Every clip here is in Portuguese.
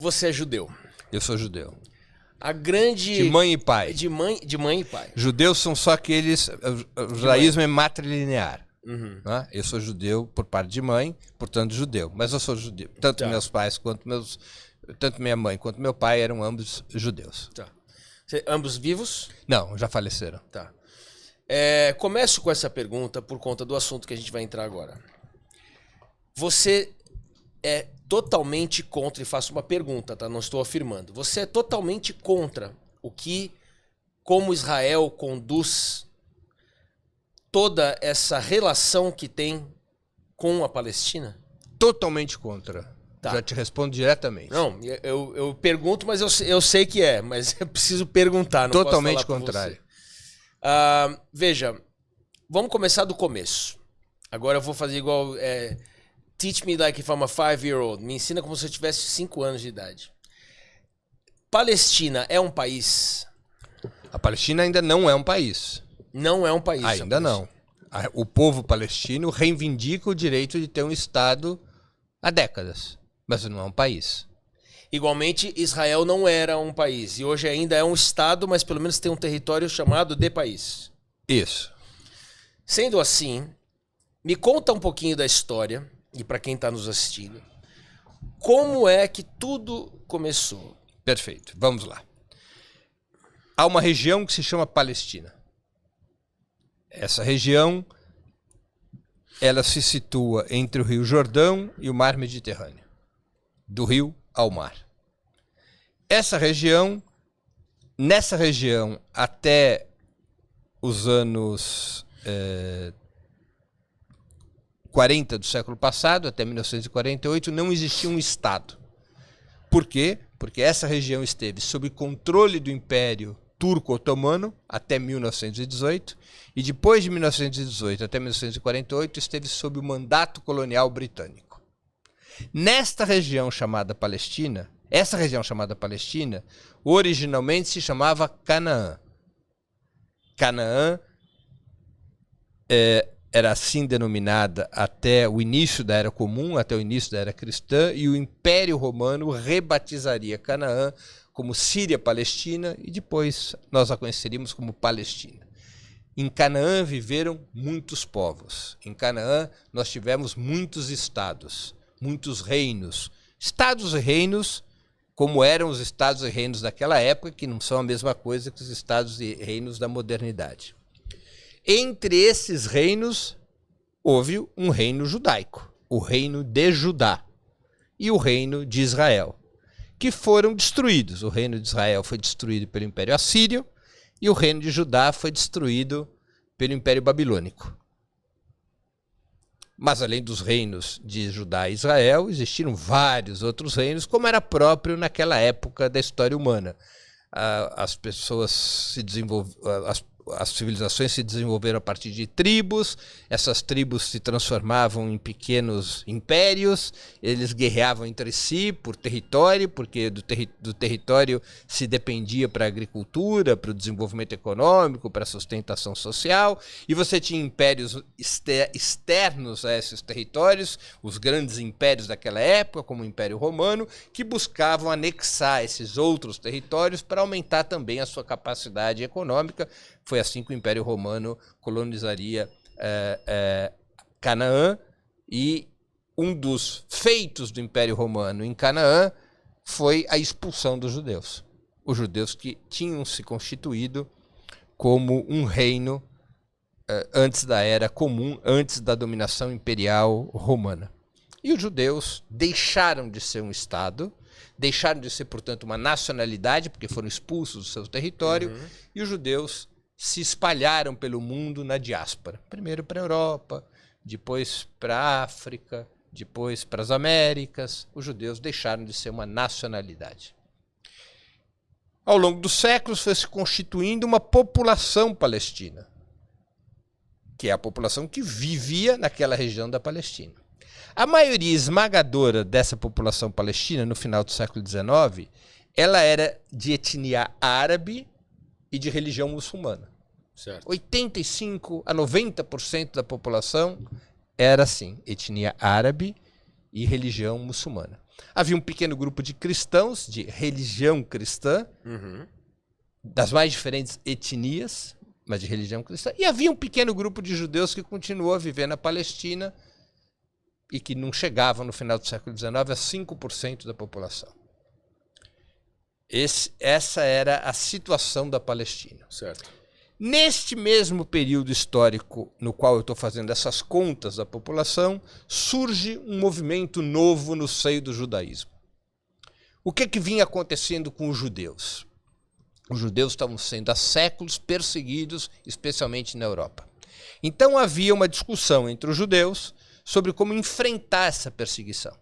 Você é judeu. Eu sou judeu. A grande... De mãe e pai. De mãe e pai. Judeus são só aqueles... O judaísmo é matrilinear. Uhum. Né? Eu sou judeu por parte de mãe, portanto judeu. Mas eu sou judeu. Tanto meus pais quanto meus... Tanto minha mãe quanto meu pai eram ambos judeus. Tá. Ambos vivos? Não, já faleceram. Tá. Começo com essa pergunta por conta do assunto que a gente vai entrar agora. Você é totalmente contra, e faço uma pergunta, tá? Não estou afirmando. Você é totalmente contra como Israel conduz toda essa relação que tem com a Palestina? Totalmente contra. Tá. Já te respondo diretamente. Não, eu pergunto, mas eu sei que mas eu preciso perguntar. Não Totalmente posso falar contrário. Veja, vamos começar do começo. Agora eu vou fazer igual... Teach me like if I'm a 5-year-old. Me ensina como se eu tivesse 5 anos de idade. Palestina é um país? A Palestina ainda não é um país. Não é um país. Ainda não. O povo palestino reivindica o direito de ter um Estado há décadas. Mas não é um país. Igualmente, Israel não era um país. E hoje ainda é um Estado, mas pelo menos tem um território chamado de país. Isso. Sendo assim, me conta um pouquinho da história, e para quem está nos assistindo, como é que tudo começou? Perfeito. Vamos lá. Há uma região que se chama Palestina. Essa região, ela se situa entre o Rio Jordão e o Mar Mediterrâneo. Do rio ao mar. Nessa região, até os anos 40 do século passado, até 1948, não existia um Estado. Por quê? Porque essa região esteve sob controle do Império Turco-Otomano até 1918, e depois de 1918 até 1948 esteve sob o mandato colonial britânico. Nesta região chamada Palestina, essa região chamada Palestina, originalmente se chamava Canaã. Canaã era assim denominada até o início da Era Comum, até o início da Era Cristã, e o Império Romano rebatizaria Canaã como Síria-Palestina, e depois nós a conheceríamos como Palestina. Em Canaã viveram muitos povos. Em Canaã nós tivemos muitos estados, muitos reinos. Estados e reinos, como eram os estados e reinos daquela época, que não são a mesma coisa que os estados e reinos da modernidade. Entre esses reinos, houve um reino judaico, o reino de Judá e o reino de Israel, que foram destruídos. O reino de Israel foi destruído pelo Império Assírio e o reino de Judá foi destruído pelo Império Babilônico. Mas além dos reinos de Judá e Israel, existiram vários outros reinos, como era próprio naquela época da história humana. As pessoas se desenvolveram, as civilizações se desenvolveram a partir de tribos, essas tribos se transformavam em pequenos impérios, eles guerreavam entre si por território, porque do território se dependia para a agricultura, para o desenvolvimento econômico, para a sustentação social, e você tinha impérios externos a esses territórios, os grandes impérios daquela época, como o Império Romano, que buscavam anexar esses outros territórios para aumentar também a sua capacidade econômica. Foi assim que o Império Romano colonizaria Canaã, e um dos feitos do Império Romano em Canaã foi a expulsão dos judeus. Os judeus que tinham se constituído como um reino antes da Era Comum, antes da dominação imperial romana. E os judeus deixaram de ser um Estado, deixaram de ser, portanto, uma nacionalidade, porque foram expulsos do seu território, e os judeus se espalharam pelo mundo na diáspora. Primeiro para a Europa, depois para a África, depois para as Américas. Os judeus deixaram de ser uma nacionalidade. Ao longo dos séculos foi se constituindo uma população palestina, que é a população que vivia naquela região da Palestina. A maioria esmagadora dessa população palestina, no final do século XIX, ela era de etnia árabe e de religião muçulmana. Certo. 85% a 90% da população era assim, etnia árabe e religião muçulmana. Havia um pequeno grupo de cristãos, de religião cristã, das mais diferentes etnias, mas de religião cristã. E havia um pequeno grupo de judeus que continuou a viver na Palestina e que não chegava no final do século XIX a 5% da população. Essa era a situação da Palestina. Certo. Neste mesmo período histórico no qual eu estou fazendo essas contas da população, surge um movimento novo no seio do judaísmo. O que vinha acontecendo com os judeus? Os judeus estavam sendo há séculos perseguidos, especialmente na Europa. Então havia uma discussão entre os judeus sobre como enfrentar essa perseguição.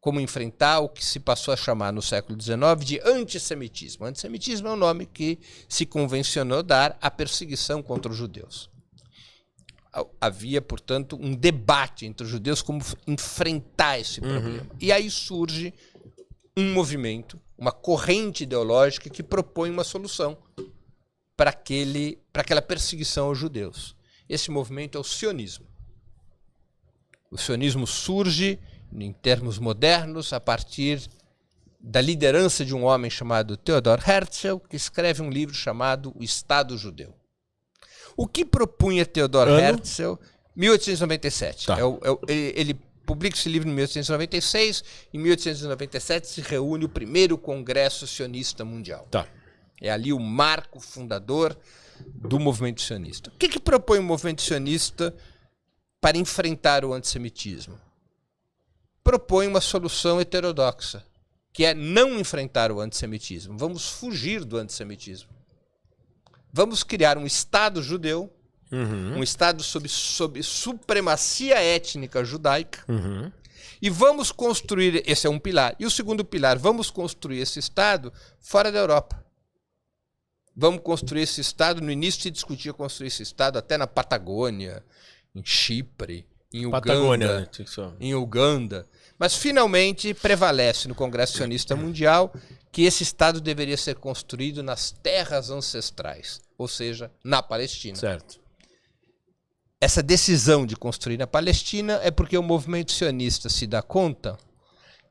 Como enfrentar o que se passou a chamar no século XIX de antissemitismo. Antissemitismo é um nome que se convencionou dar à perseguição contra os judeus. Havia, portanto, um debate entre os judeus como enfrentar esse problema. E aí surge um movimento, uma corrente ideológica que propõe uma solução para aquela perseguição aos judeus. Esse movimento é o sionismo. O sionismo surge, em termos modernos, a partir da liderança de um homem chamado Theodor Herzl, que escreve um livro chamado O Estado Judeu. O que propunha Theodor Herzl? 1897. Tá. Ele publica esse livro em 1896. Em 1897 se reúne o primeiro Congresso Sionista Mundial. Tá. É ali o marco fundador do movimento sionista. O que propõe o movimento sionista para enfrentar o antissemitismo? Propõe uma solução heterodoxa, que é não enfrentar o antissemitismo. Vamos fugir do antissemitismo. Vamos criar um Estado judeu, um Estado sob supremacia étnica judaica, e vamos construir, esse é um pilar. E o segundo pilar, vamos construir esse Estado fora da Europa. Vamos construir esse Estado, no início se discutia construir esse Estado até na Patagônia, em Chipre, em Uganda, em Uganda. Mas finalmente prevalece no Congresso Sionista Mundial que esse Estado deveria ser construído nas terras ancestrais, ou seja, na Palestina. Certo. Essa decisão de construir na Palestina é porque o movimento sionista se dá conta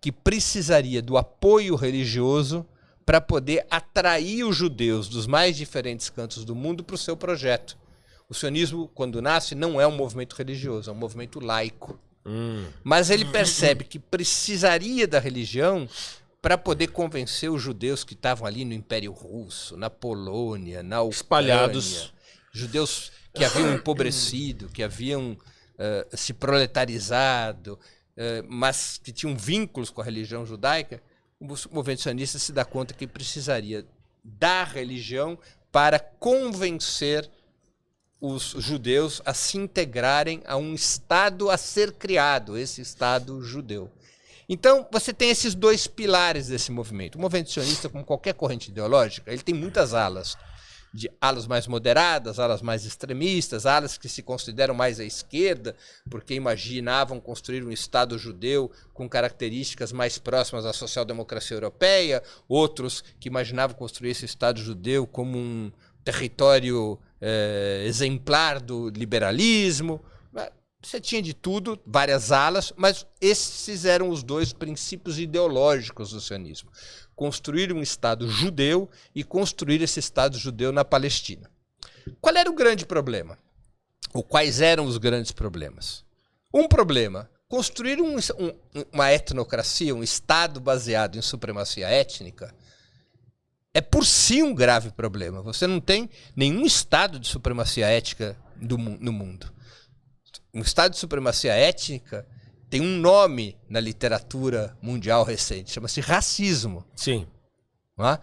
que precisaria do apoio religioso para poder atrair os judeus dos mais diferentes cantos do mundo para o seu projeto. O sionismo, quando nasce, não é um movimento religioso, é um movimento laico. Mas ele percebe que precisaria da religião para poder convencer os judeus que estavam ali no Império Russo, na Polônia, na Ucrânia, espalhados, judeus que haviam empobrecido, que haviam se proletarizado, mas que tinham vínculos com a religião judaica. O movimento sionista se dá conta que precisaria da religião para convencer os judeus a se integrarem a um Estado a ser criado, esse Estado judeu. Então, você tem esses dois pilares desse movimento. O movimento sionista, como qualquer corrente ideológica, ele tem muitas alas. De alas mais moderadas, alas mais extremistas, alas que se consideram mais à esquerda, porque imaginavam construir um Estado judeu com características mais próximas à social-democracia europeia, outros que imaginavam construir esse Estado judeu como um território exemplar do liberalismo. Você tinha de tudo, várias alas, mas esses eram os dois princípios ideológicos do sionismo. Construir um Estado judeu e construir esse Estado judeu na Palestina. Qual era o grande problema? Ou quais eram os grandes problemas? Um problema, construir uma etnocracia, um Estado baseado em supremacia étnica, é por si um grave problema. Você não tem nenhum Estado de supremacia étnica no mundo. Um Estado de supremacia étnica tem um nome na literatura mundial recente, chama-se racismo. Sim. Não é?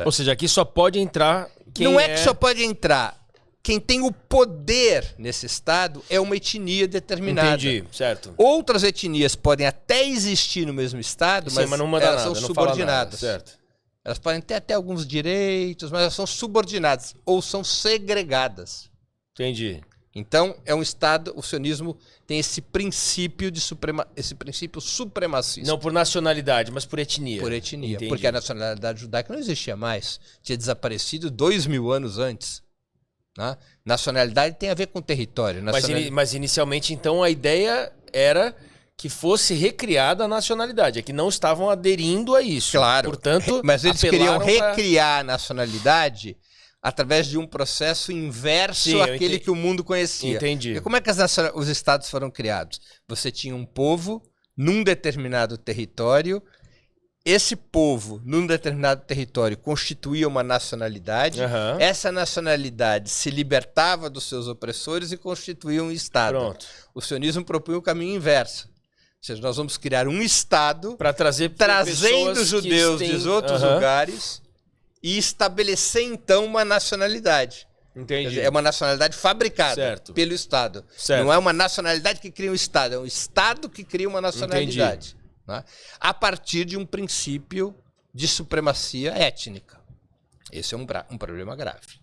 Ou seja, aqui só pode entrar quem não é que só pode entrar. Quem tem o poder nesse Estado é uma etnia determinada. Entendi, certo. Outras etnias podem até existir no mesmo Estado, mas não manda elas nada, são não subordinadas. Fala nada, certo. Elas podem ter até alguns direitos, mas elas são subordinadas ou são segregadas. Entendi. Então, é um Estado, o sionismo tem esse princípio supremacista. Não por nacionalidade, mas por etnia. Por etnia, Entendi. porque a nacionalidade judaica não existia mais. Tinha desaparecido 2000 anos antes. Né? Nacionalidade tem a ver com território. Mas inicialmente, então, a ideia era que fosse recriada a nacionalidade. É que não estavam aderindo a isso. Claro. Portanto, mas eles queriam apelaram pra- recriar a nacionalidade através de um processo inverso Sim, eu àquele entendi. que o mundo conhecia. Entendi. E como é que os estados foram criados? Você tinha um povo num determinado território, esse povo, num determinado território, constituía uma nacionalidade, Aham. essa nacionalidade se libertava dos seus opressores e constituía um estado. Pronto. O sionismo propunha o caminho inverso. Ou seja, nós vamos criar um estado Para trazer trazendo pessoas judeus que têm- de outros Aham. lugares e estabelecer então uma nacionalidade. Quer Entendi. dizer, é uma nacionalidade fabricada Certo. pelo Estado. Certo. Não é uma nacionalidade que cria um Estado, é um Estado que cria uma nacionalidade. Né? A partir de um princípio de supremacia étnica. Esse é um problema grave.